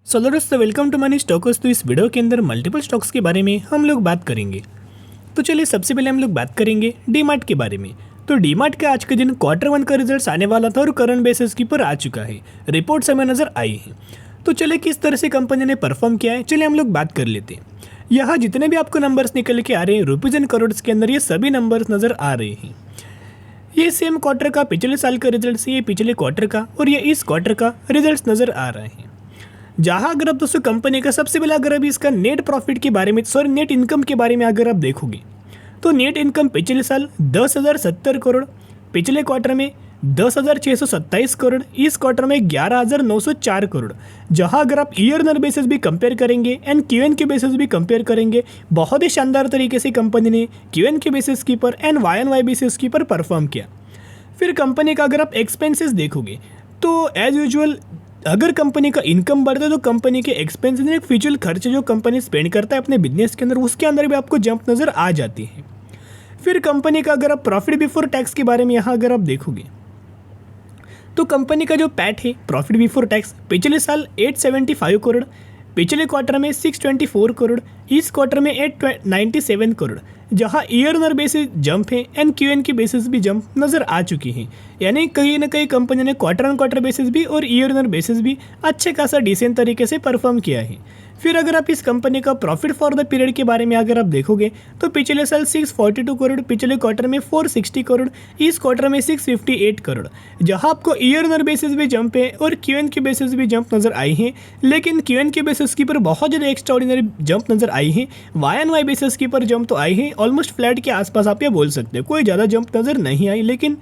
सो दोस्तों welcome to money stocks. तो इस वीडियो के अंदर मल्टीपल स्टॉक्स के बारे में हम लोग बात करेंगे। तो चलिए सबसे पहले हम लोग बात करेंगे डीमार्ट के बारे में। तो डीमार्ट का आज के दिन Q1 का रिजल्ट्स आने वाला था और करंट बेसिस की पर आ चुका है, रिपोर्ट्स हमें नज़र आई है। तो चलिए किस तरह से कंपनी ने परफॉर्म किया है चलिए हम लोग बात कर लेते हैं। यहाँ जितने भी आपको नंबर्स निकल के आ रहे हैं रुपीज़ एंड करोड्स के अंदर, ये सभी नंबर्स नज़र आ रहे हैं। ये सेम क्वार्टर का पिछले साल का रिजल्ट है, ये पिछले क्वार्टर का और ये इस क्वार्टर का रिजल्ट्स नज़र आ रहे हैं। जहाँ अगर आप दोस्तों कंपनी का सबसे पहले अगर अभी इसका नेट प्रॉफिट के बारे में नेट इनकम के बारे में अगर आप देखोगे तो नेट इनकम पिछले साल 10,070 करोड़, पिछले क्वार्टर में 10,627 करोड़, इस क्वार्टर में 11,904 करोड़। जहाँ अगर आप ईयर बेसिस भी कंपेयर करेंगे एंड क्यूएन के बेसिस भी कंपेयर करेंगे, बहुत ही शानदार तरीके से कंपनी ने क्यूएन के बेसिस की पर एंड वाई बेसिस की पर परफॉर्म किया। फिर कंपनी का अगर आप एक्सपेंसेस देखोगे तो एज यूजुअल अगर कंपनी का इनकम बढ़ता है तो कंपनी के एक्सपेंसेस एक फ्यूचुअल खर्चे जो कंपनी स्पेंड करता है अपने बिजनेस के अंदर, उसके अंदर भी आपको जंप नज़र आ जाती है। फिर कंपनी का अगर आप प्रॉफिट बिफोर टैक्स के बारे में यहाँ अगर आप देखोगे तो कंपनी का जो पैट है प्रॉफिट बिफोर टैक्स पिछले साल 875 करोड़, पिछले क्वार्टर में 624 करोड़, इस क्वार्टर में 897 करोड़। जहाँ ईयर बेसिस जंप है एंड क्यूएन की बेसिस भी जंप नज़र आ चुकी है, यानी कहीं ना कहीं कंपनी ने क्वार्टर ऑन क्वार्टर बेसिस भी और ईयर बेसिस भी अच्छे खासा डिसेंट तरीके से परफॉर्म किया है। फिर अगर आप इस कंपनी का प्रॉफिट फॉर द पीरियड के बारे में अगर आप देखोगे तो पिछले साल 642 करोड़, पिछले क्वार्टर में 460 करोड़, इस क्वार्टर में 658 करोड़। जहां आपको ईयर बेसिस भी जंप है और क्यूएन की बेसिस भी जंप नज़र आई है, लेकिन क्यूएन की बेसिस की पर बहुत ज़्यादा एक्स्ट्राऑर्डिनरी जंप नज़र आई है। वाई बेसिस की पर जंप तो आई है, ऑलमोस्ट फ्लैट के आसपास आप ये बोल सकते हैं, कोई ज़्यादा जंप नज़र नहीं आई, लेकिन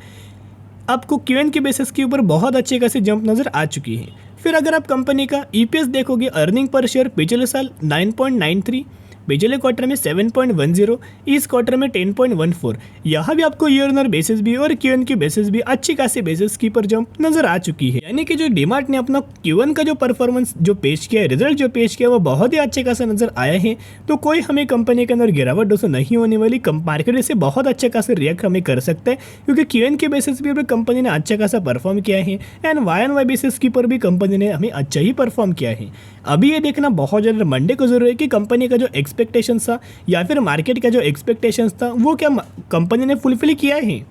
आपको क्यूएन के बेसिस के ऊपर बहुत अच्छे खासे जंप नज़र आ चुकी है। फिर अगर आप कंपनी का ईपीएस देखोगे, अर्निंग पर शेयर पिछले साल 9.93, पिछले क्वार्टर में 7.10, इस क्वार्टर में 10.14। यहाँ भी आपको ईयर बेसिस भी और क्यूएन की बेसिस भी अच्छी खासी बेसिस की पर जंप नजर आ चुकी है। यानी कि जो डीमार्ट ने अपना क्यूएन का जो परफॉर्मेंस जो पेश किया है, रिजल्ट जो पेश किया, वो बहुत ही अच्छे खासा नजर आया है। तो कोई हमें कंपनी के अंदर गिरावट दोस्तों नहीं होने वाली, मार्केट से बहुत अच्छे खासे रिएक्ट हमें कर सकता है, क्योंकि क्यूएन के बेसिस भी कंपनी ने अच्छा खासा परफॉर्म किया है एंड वाई बेसिस की पर भी कंपनी ने हमें अच्छा ही परफॉर्म किया है। अभी ये देखना बहुत ज़्यादा मंडे को जरूरी है कि कंपनी का जो एक्सपेक्टेशंस था या फिर मार्केट का जो एक्सपेक्टेशंस था वो क्या कंपनी ने फुलफिल किया है।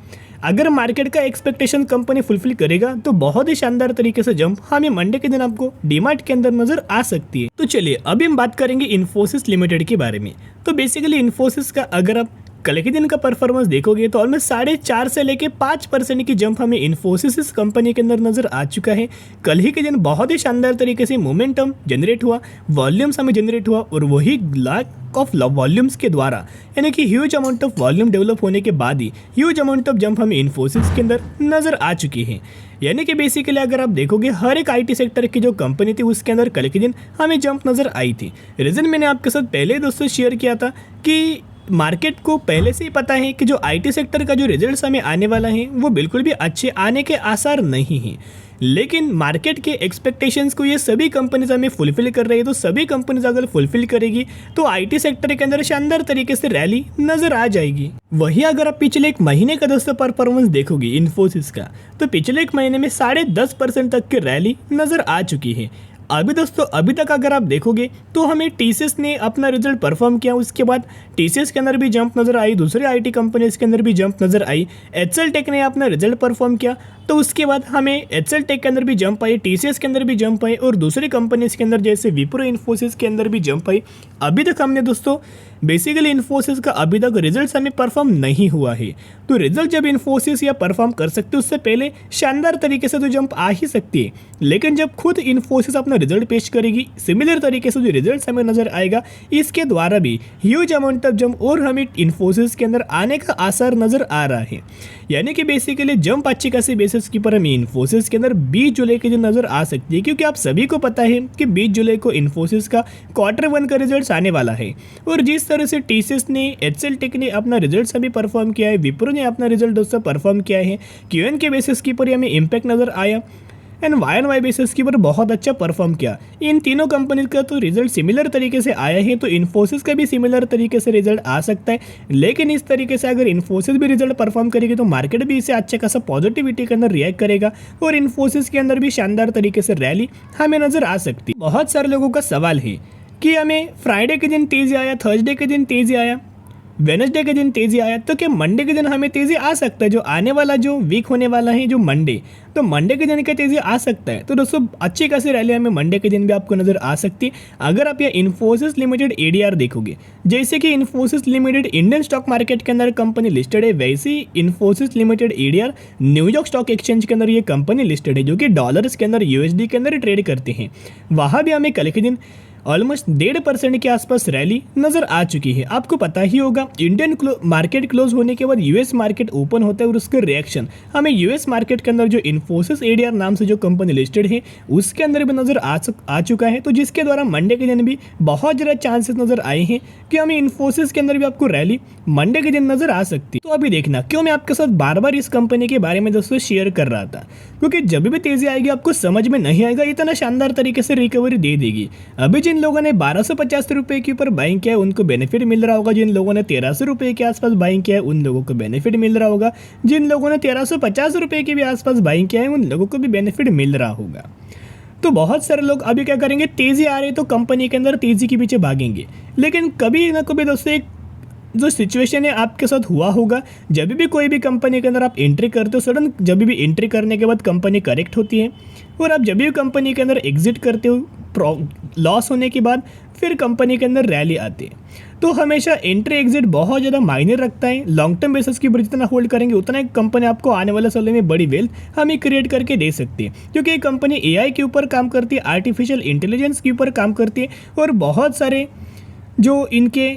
अगर मार्केट का एक्सपेक्टेशन कंपनी फुलफिल करेगा तो बहुत ही शानदार तरीके से जंप हमें मंडे के दिन आपको डीमार्ट के अंदर नजर आ सकती है। तो चलिए अभी हम बात करेंगे इन्फोसिस लिमिटेड के बारे में। तो बेसिकली इन्फोसिस का अगर आप कल के दिन का परफॉर्मेंस देखोगे तो ऑलमोस्ट 4.5 से लेके 5% की जंप हमें इन्फोसिस इस कंपनी के अंदर नजर आ चुका है। कल ही के दिन बहुत ही शानदार तरीके से मोमेंटम जनरेट हुआ, वॉल्यूम्स हमें जनरेट हुआ और वही लाख ऑफ वॉल्यूम्स के द्वारा, यानी कि huge amount of volume develop होने के बाद ही ह्यूज अमाउंट ऑफ जंप हमें इन्फोसिस के अंदर नजर आ चुकी है। यानी कि बेसिकली अगर आप देखोगे हर एक आईटी सेक्टर की जो कंपनी थी उसके अंदर कल के दिन हमें जंप नजर आई थी। रीजन मैंने आपके साथ पहले दोस्तों शेयर किया था कि मार्केट को पहले से ही पता है कि जो आईटी सेक्टर का जो रिजल्ट्स हमें आने वाला है वो बिल्कुल भी अच्छे आने के आसार नहीं हैं, लेकिन मार्केट के एक्सपेक्टेशंस को ये सभी कंपनीज हमें फुलफिल कर रही है। तो सभी कंपनीज अगर फुलफिल करेगी तो आईटी सेक्टर के अंदर शानदार तरीके से रैली नजर आ जाएगी। वही अगर आप पिछले एक महीने का दोस्तों परफॉर्मेंस देखोगे इन्फोसिस का, तो पिछले एक महीने में 10.5% तक की रैली नजर आ चुकी है। अभी दोस्तों अभी तक अगर आप देखोगे तो हमें टीसीएस ने अपना रिजल्ट परफॉर्म किया, उसके बाद टीसीएस के अंदर भी जंप नज़र आई, दूसरे आईटी कंपनीज के अंदर भी जंप नज़र आई, एचएल टेक ने अपना रिजल्ट परफॉर्म किया तो उसके बाद हमें एचएल टेक के अंदर भी जंप आई, टीसीएस के अंदर भी जंप आई और दूसरी कंपनीज के अंदर जैसे विप्रो इन्फोसिस के अंदर भी जंप आई। अभी तक हमने दोस्तों बेसिकली इन्फोसिस का अभी तक रिजल्ट हमें परफॉर्म नहीं हुआ है। तो रिजल्ट जब इन्फोसिस या परफॉर्म कर सकते उससे पहले शानदार तरीके से तो जंप आ ही सकती है, लेकिन जब खुद इन्फोसिस अपना रिजल्ट पेश करेगी सिमिलर तरीके से जो रिजल्ट हमें नजर आएगा इसके द्वारा भी ह्यूज अमाउंट ऑफ जंप और हमें इन्फोसिस के अंदर आने का आसार नजर आ रहा है। यानी कि बेसिकली जंप अच्छी खासी बेसिस की पर हमें इन्फोसिस के अंदर 20 जुलाई के दिन नजर आ सकती है, क्योंकि आप सभी को पता है कि 20 जुलाई को इन्फोसिस का Q1 का रिजल्ट आने वाला है। और जिस तरह से टीसीएस ने, एचएल टेक ने अपना रिजल्ट हमें परफॉर्म किया है, विप्रो ने अपना रिजल्ट दोस्तों परफॉर्म किया है, क्यूएन के बेसिस की पर हमें इम्पैक्ट नजर आया। And Y and Y basis के ऊपर बहुत अच्छा परफॉर्म किया। इन तीनों कंपनीज का तो रिजल्ट सिमिलर तरीके से आया है, तो इन्फोसिस का भी सिमिलर तरीके से रिजल्ट आ सकता है। लेकिन इस तरीके से अगर इन्फोसिस भी रिजल्ट परफॉर्म करेगी तो मार्केट भी इसे अच्छा खासा पॉजिटिविटी के अंदर रिएक्ट करेगा और इन्फोसिस के अंदर भी शानदार तरीके से रैली हमें नजर आ सकती है। बहुत सारे लोगों का सवाल है कि हमें फ्राइडे के दिन तेजी आया, थर्सडे के दिन तेजी आया, वेडनेसडे के दिन तेजी आया, तो क्या मंडे के दिन हमें तेजी आ सकता है? जो आने वाला जो वीक होने वाला है जो मंडे, तो मंडे के दिन क्या तेजी आ सकता है? तो दोस्तों अच्छी खासी रैली हमें मंडे के दिन भी आपको नजर आ सकती है। अगर आप ये इन्फोसिस लिमिटेड एडीआर देखोगे, जैसे कि Infosys limited Indian stock market के अंदर कंपनी लिस्टेड है, वैसे ही Infosys limited ADR New York stock exchange के अंदर ये कंपनी लिस्टेड है, जो कि डॉलर्स के अंदर यूएसडी के अंदर ट्रेड करते हैं। वहाँ भी हमें कल के दिन ऑलमोस्ट 1.5% के आसपास रैली नजर आ चुकी है। आपको पता ही होगा इंडियन मार्केट क्लोज होने के बाद यूएस मार्केट ओपन होता है और उसका रिएक्शन हमें यूएस मार्केट के अंदर जो इन्फोसिस एडीआर नाम से जो कंपनी लिस्टेड है उसके अंदर भी नजर आ चुका है। तो जिसके द्वारा मंडे के दिन भी बहुत ज़्यादा चांसेस नजर आए हैं कि हमें इन्फोसिस के अंदर भी आपको रैली मंडे के दिन नजर आ सकती है। तो अभी देखना क्यों मैं आपके साथ बार बार इस कंपनी के बारे में दोस्तों शेयर कर रहा था, क्योंकि जब भी तेजी आएगी आपको समझ में नहीं आएगा, इतना शानदार तरीके से रिकवरी दे देगी। अभी जिन लोगों ने 1250 रुपए के ऊपर बाइंग किया है उनको बेनिफिट मिल रहा होगा, जिन लोगों ने 1300 रुपए के आसपास बाइंग किया है उन लोगों को बेनिफिट मिल रहा होगा, जिन लोगों ने 1350 रुपए के भी आसपास बाइंग किया है उन लोगों को भी बेनिफिट मिल रहा होगा। तो बहुत सारे लोग अभी क्या करेंगे, तेजी आ रही है तो कंपनी के अंदर तेजी के पीछे भागेंगे। लेकिन कभी ना कभी दोस्तों एक जो सिचुएशन है आपके साथ हुआ होगा, जब भी कोई भी कंपनी के अंदर आप एंट्री करते हो, सडन जब भी एंट्री करने के बाद कंपनी करेक्ट होती है और आप जब भी कंपनी के अंदर एग्जिट करते हो लॉस होने के बाद फिर कंपनी के अंदर रैली आती है। तो हमेशा एंट्री एग्जिट बहुत ज़्यादा मायने रखता है। लॉन्ग टर्म बेसिस के ऊपर जितना होल्ड करेंगे उतना एक कंपनी आपको आने वाले समय में बड़ी वेल्थ हमें क्रिएट करके दे सकती है, क्योंकि ये कंपनी एआई के ऊपर काम करती है, आर्टिफिशियल इंटेलिजेंस के ऊपर काम करती है और बहुत सारे जो इनके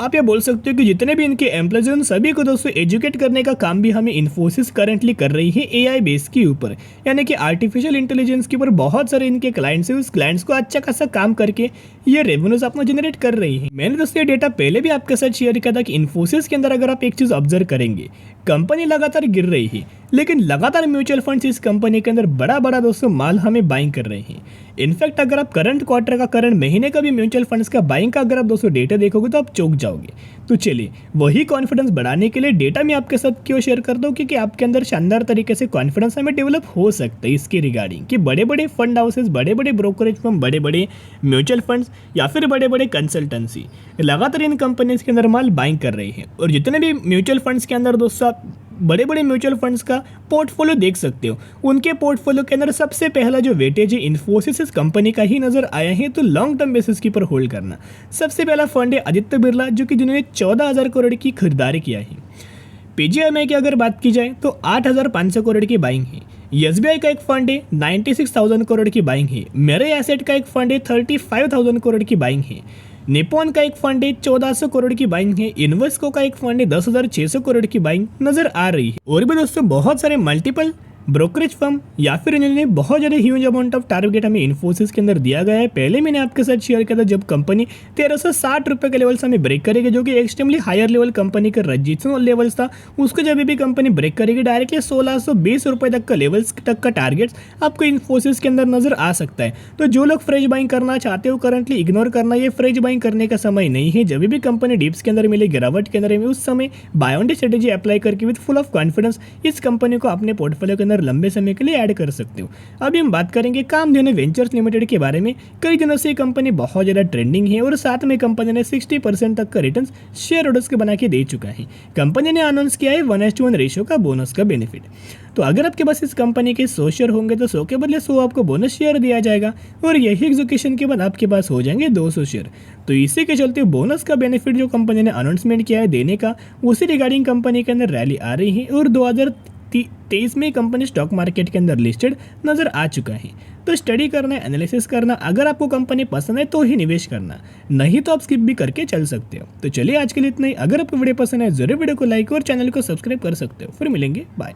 आप ये बोल सकते हो कि जितने भी इनके एम्प्लॉयज हैं सभी को दोस्तों एजुकेट करने का काम भी हमें इन्फोसिस करंटली कर रही है एआई बेस के ऊपर, यानी कि आर्टिफिशियल इंटेलिजेंस के ऊपर बहुत सारे इनके क्लाइंट्स हैं, उस क्लाइंट्स को अच्छा खासा काम करके ये रेवेन्यूज अपना जनरेट कर रही है। मैंने दोस्तों ये डेटा पहले भी आपके साथ शेयर किया था कि इन्फोसिस के अंदर अगर आप एक चीज़ ऑब्जर्व करेंगे, कंपनी लगातार गिर रही है लेकिन लगातार म्यूचुअल फंड्स इस कंपनी के अंदर बड़ा बड़ा दोस्तों माल हमें बाइंग कर रहे हैं। इनफैक्ट अगर आप करंट क्वार्टर का, करंट महीने का भी म्यूचुअल फंड्स का बाइंग का अगर आप दोस्तों डेटा देखोगे तो आप चौंक जाओगे। तो चलिए वही कॉन्फिडेंस बढ़ाने के लिए डेटा मैं आपके साथ क्यों शेयर करता हूँ, क्योंकि आपके अंदर शानदार तरीके से कॉन्फिडेंस हमें डेवलप हो सकता है इसके रिगार्डिंग कि बड़े बड़े फंड हाउसेस, बड़े बड़े ब्रोकरेज फर्म, बड़े बड़े म्यूचुअल फंड्स या फिर बड़े बड़े कंसल्टेंसी लगातार इन कंपनीज के अंदर माल बाइंग कर रही है। और जितने भी म्यूचुअल फंड्स के अंदर दोस्तों आप बड़े बड़े म्यूचुअल फंड्स का पोर्टफोलियो देख सकते हो, उनके पोर्टफोलियो के अंदर सबसे पहला जो वेटेज है इन्फोसिस कंपनी का ही नजर आया है। तो लॉन्ग टर्म बेसिस के ऊपर होल्ड करना सबसे पहला फंड है आदित्य बिरला, जो कि जिन्होंने 14,000 करोड़ की खरीदारी किया है। पीजीएमआई की अगर बात की जाए तो 8,500 करोड़ की बाइंग है। एसबीआई का एक फंड है 96,000 करोड़ की बाइंग है। मेरे एसेट का एक फंड है 35,000 करोड़ की बाइंग है। निपॉन का एक फंड है 1400 करोड़ की बाइंग है। इन्वेस्को का एक फंड है 10,600 करोड़ की बाइंग नजर आ रही है। और भी दोस्तों बहुत सारे मल्टीपल ब्रोकरेज फर्म या फिर इन्होंने बहुत ज़्यादा ह्यूज अमाउंट ऑफ टारगेट हमें इन्फोसिस के अंदर दिया गया है। पहले मैंने आपके साथ शेयर किया था जब कंपनी 1360 रुपये के लेवल्स हमें ब्रेक करेगी, जो कि एक्सट्रीमली हायर लेवल कंपनी का रजिस्ट्रेशन लेवल्स था। उसको जब भी कंपनी ब्रेक करेगी डायरेक्टली 1620 रुपये तक का लेवल्स तक का टारगेट आपको इन्फोसिस के अंदर नजर आ सकता है। तो जो लोग फ्रेश बाइंग करना चाहते हो करंटली इग्नोर करना, ये फ्रेश बाइंग करने का समय नहीं है। जब भी कंपनी डिप्स के अंदर मिले, गिरावट के अंदर में, उस समय buy on D strategy apply करके विद फुल ऑफ कॉन्फिडेंस इस कंपनी को अपने पोर्टफोलियो के अंदर लंबे समय के लिए ऐड कर सकते हो। अभी हम बात करेंगे कामधेनु वेंचर्स लिमिटेड के बारे में। कई दिनों से कंपनी बहुत ज़्यादा ट्रेंडिंग है और साथ में कंपनी ने 60% तक का रिटर्न शेयर होल्डर्स के बना के दे चुका है। कंपनी ने अनाउंस किया है 1:1 रेशियो का बोनस का बेनिफिट। तो अगर आपके पास इस कंपनी के 100 शेयर होंगे तो 100 के बदले 100 आपको बोनस शेयर दिया जाएगा और यही एग्जीक्यूशन के बाद आपके पास हो जाएंगे 200 शेयर। तो इसी के चलते बोनस का बेनिफिट जो कंपनी ने अनाउंसमेंट किया है देने का, उसी रिगार्डिंग कंपनी के अंदर रैली आ रही है और 2023 में कंपनी स्टॉक मार्केट के अंदर लिस्टेड नजर आ चुका है। तो स्टडी करना, एनालिसिस करना, अगर आपको कंपनी पसंद है तो ही निवेश करना, नहीं तो आप स्किप भी करके चल सकते हो। तो चलिए आज के लिए इतना ही। अगर आपको वीडियो पसंद है जरूर वीडियो को लाइक और चैनल को सब्सक्राइब कर सकते हो। फिर मिलेंगे, बाय।